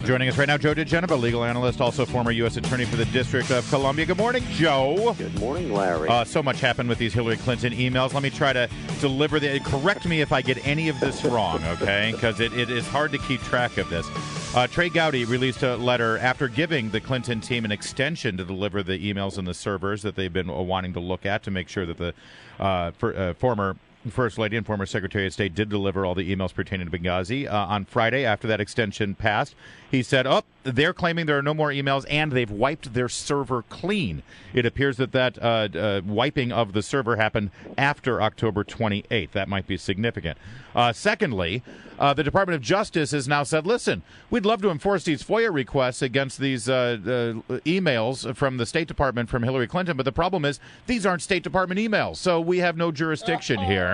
Joining us right now, Joe DiGenova, legal analyst, also former U.S. Attorney for the District of Columbia. Good morning, Joe. Good morning, Larry. So much happened with these Hillary Clinton emails. Let me try to deliver correct me if I get any of this wrong, okay? Because it is hard to keep track of this. Trey Gowdy released a letter after giving the Clinton team an extension to deliver the emails and the servers that they've been wanting to look at to make sure that the former First Lady and former Secretary of State did deliver all the emails pertaining to Benghazi. On Friday, after that extension passed, he said, they're claiming there are no more emails and they've wiped their server clean. It appears that wiping of the server happened after October 28th. That might be significant. Secondly, the Department of Justice has now said, listen, we'd love to enforce these FOIA requests against these emails from the State Department from Hillary Clinton, but the problem is these aren't State Department emails, so we have no jurisdiction here.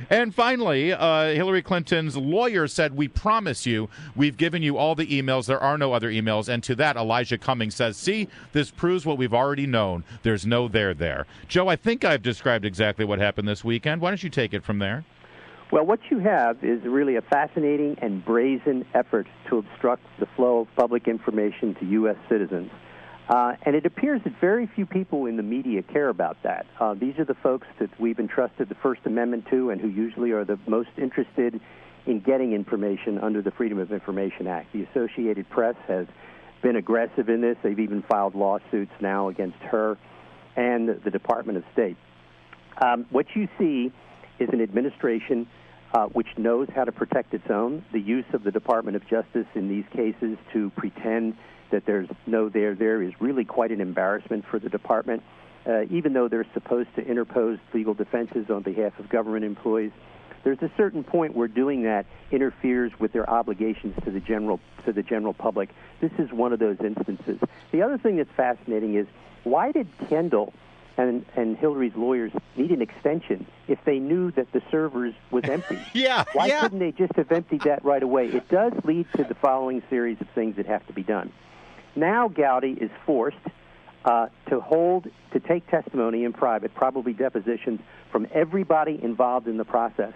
And finally, Hillary Clinton's lawyer said, we promise you, we've given you all the emails. There are no other emails. And to that, Elijah Cummings says, see, this proves what we've already known. There's no there. Joe, I think I've described exactly what happened this weekend. Why don't you take it from there? Well, what you have is really a fascinating and brazen effort to obstruct the flow of public information to U.S. citizens. And it appears that very few people in the media care about that. These are the folks that we've entrusted the First Amendment to and who usually are the most interested in getting information under the Freedom of Information Act. The Associated Press has been aggressive in this. They've even filed lawsuits now against her and the Department of State. What you see is an administration which knows how to protect its own. The use of the Department of Justice in these cases to pretend that there's no there is really quite an embarrassment for the department, even though they're supposed to interpose legal defenses on behalf of government employees. There's a certain point where doing that interferes with their obligations to the general public. This is one of those instances. The other thing that's fascinating is, why did Kendall and Hillary's lawyers need an extension if they knew that the servers was empty? Why couldn't they just have emptied that right away? It does lead to the following series of things that have to be done. Now Gowdy is forced to take testimony in private, probably depositions, from everybody involved in the process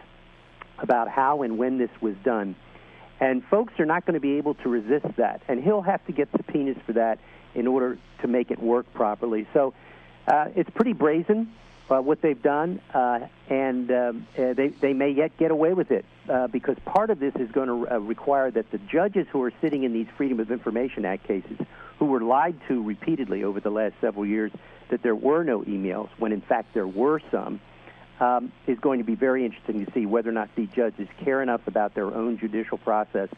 about how and when this was done. And folks are not going to be able to resist that. And he'll have to get subpoenas for that in order to make it work properly. So it's pretty brazen, what they've done, and they may yet get away with it because part of this is going to require that the judges who are sitting in these Freedom of Information Act cases, who were lied to repeatedly over the last several years that there were no emails, when in fact there were some, is going to be very interesting to see whether or not the judges care enough about their own judicial process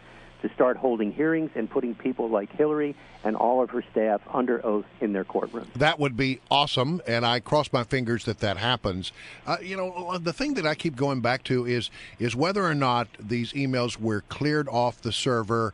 to start holding hearings and putting people like Hillary and all of her staff under oath in their courtroom. That would be awesome, and I cross my fingers that happens. The thing that I keep going back to is whether or not these emails were cleared off the server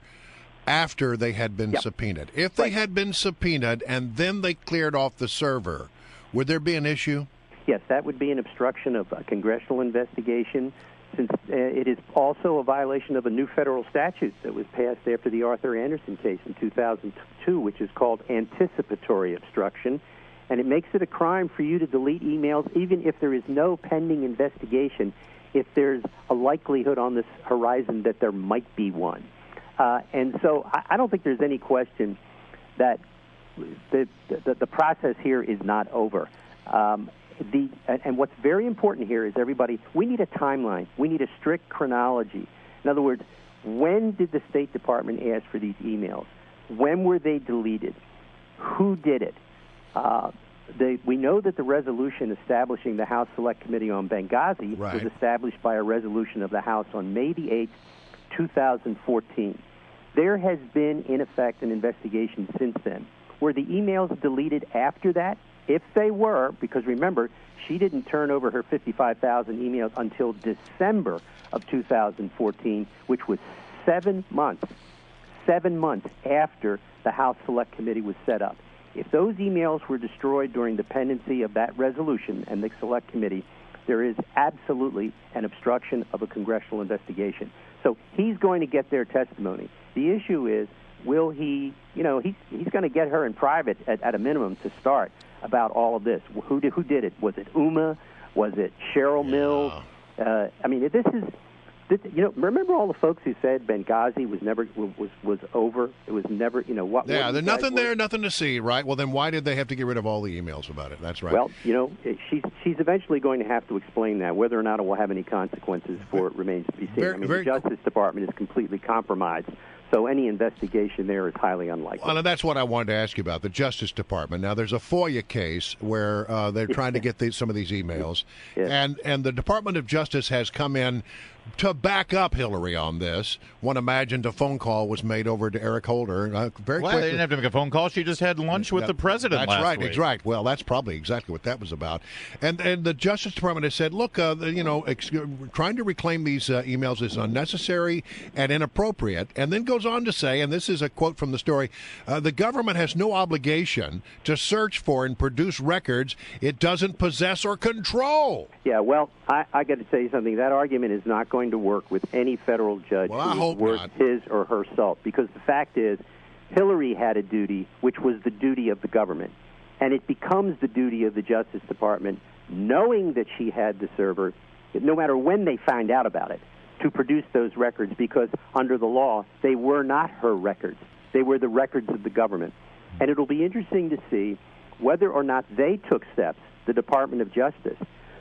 after they had been subpoenaed. If they had been subpoenaed and then they cleared off the server, would there be an issue? Yes, that would be an obstruction of a congressional investigation, since it is also a violation of a new federal statute that was passed after the Arthur Anderson case in 2002, which is called Anticipatory Obstruction. And it makes it a crime for you to delete emails, even if there is no pending investigation, if there's a likelihood on this horizon that there might be one. And so I don't think there's any question that the process here is not over. And what's very important here is, everybody, we need a timeline. We need a strict chronology. In other words, when did the State Department ask for these emails? When were they deleted? Who did it? We know that the resolution establishing the House Select Committee on Benghazi was established by a resolution of the House on May the 8th, 2014. There has been, in effect, an investigation since then. Were the emails deleted after that? If they were, because remember, she didn't turn over her 55,000 emails until December of 2014, which was 7 months after the House Select Committee was set up. If those emails were destroyed during the pendency of that resolution and the Select Committee, there is absolutely an obstruction of a congressional investigation. So he's going to get their testimony. The issue is, will he, he's going to get her in private at a minimum to start about all of this. Who did it? Was it Uma? Was it Cheryl Mills? This is Remember all the folks who said Benghazi was over? It was never, what? Yeah, there's nothing there, nothing to see, right? Well, then why did they have to get rid of all the emails about it? That's right. Well, she's eventually going to have to explain that. Whether or not it will have any consequences for it remains to be seen. The Justice Department is completely compromised. So any investigation there is highly unlikely. Well, and that's what I wanted to ask you about, the Justice Department. Now, there's a FOIA case where they're trying to get some of these emails, and the Department of Justice has come in to back up Hillary on this. One imagined a phone call was made over to Eric Holder. Very quickly. They didn't have to make a phone call. She just had lunch with the president last week. That's right. Well, that's probably exactly what that was about. And the Justice Department has said, look, trying to reclaim these emails is unnecessary and inappropriate, and then goes on to say, and this is a quote from the story, the government has no obligation to search for and produce records it doesn't possess or control. Yeah, well, I got to tell you something. That argument is not going to work with any federal judge who is worth his or her salt, because the fact is Hillary had a duty which was the duty of the government, and it becomes the duty of the Justice Department, knowing that she had the server, no matter when they find out about it, to produce those records, because under the law they were not her records. They were the records of the government. And it'll be interesting to see whether or not they took steps, the Department of Justice,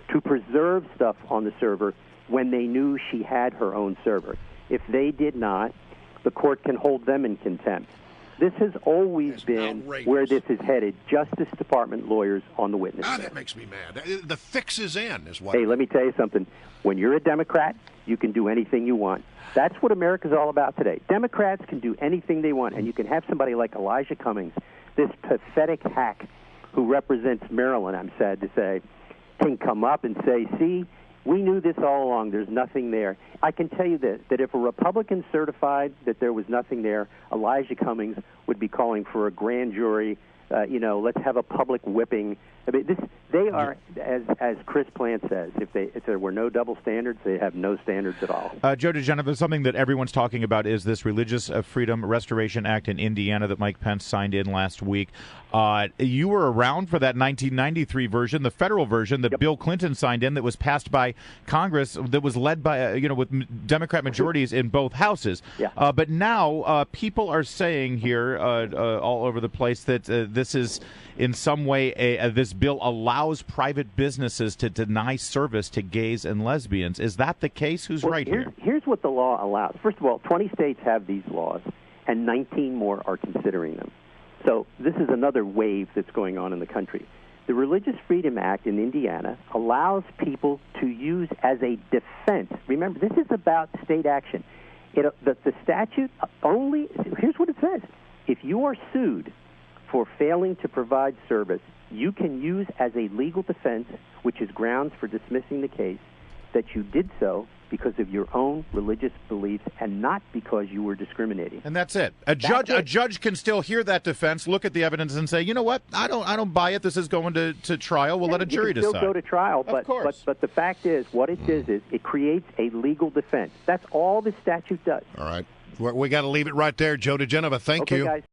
to preserve stuff on the server when they knew she had her own server. If they did not, the court can hold them in contempt. This has always been outrageous. Where this is headed. Justice Department lawyers on the witness stand. That makes me mad. The fix is in, is what. Hey, let me tell you something. When you're a Democrat, you can do anything you want. That's what America's all about today. Democrats can do anything they want, and you can have somebody like Elijah Cummings, this pathetic hack who represents Maryland, I'm sad to say, can come up and say, see, we knew this all along. There's nothing there. I can tell you this, that if a Republican certified that there was nothing there, Elijah Cummings would be calling for a grand jury. Let's have a public whipping. I mean, they are, as Chris Plant says, if there were no double standards, they have no standards at all. Joe DiGenova, something that everyone's talking about is this Religious Freedom Restoration Act in Indiana that Mike Pence signed in last week. You were around for that 1993 version, the federal version that Bill Clinton signed in, that was passed by Congress, that was led by, with Democrat majorities in both houses. Yeah. But now people are saying here all over the place that this is in some way this bill allows private businesses to deny service to gays and lesbians. Is that the case? Who's right here? Here's what the law allows. First of all, 20 states have these laws, and 19 more are considering them. So this is another wave that's going on in the country. The Religious Freedom Act in Indiana allows people to use as a defense. Remember, this is about state action. The statute only, here's what it says. If you are sued for failing to provide service, you can use as a legal defense, which is grounds for dismissing the case, that you did so because of your own religious beliefs and not because you were discriminating. And that's it. A judge can still hear that defense, look at the evidence, and say, you know what, I don't buy it. This is going to trial. We'll let a jury decide. Still go to trial, of course. But the fact is, what it does is it creates a legal defense. That's all the statute does. All right. We got to leave it right there. Joe DiGenova, thank you. Guys.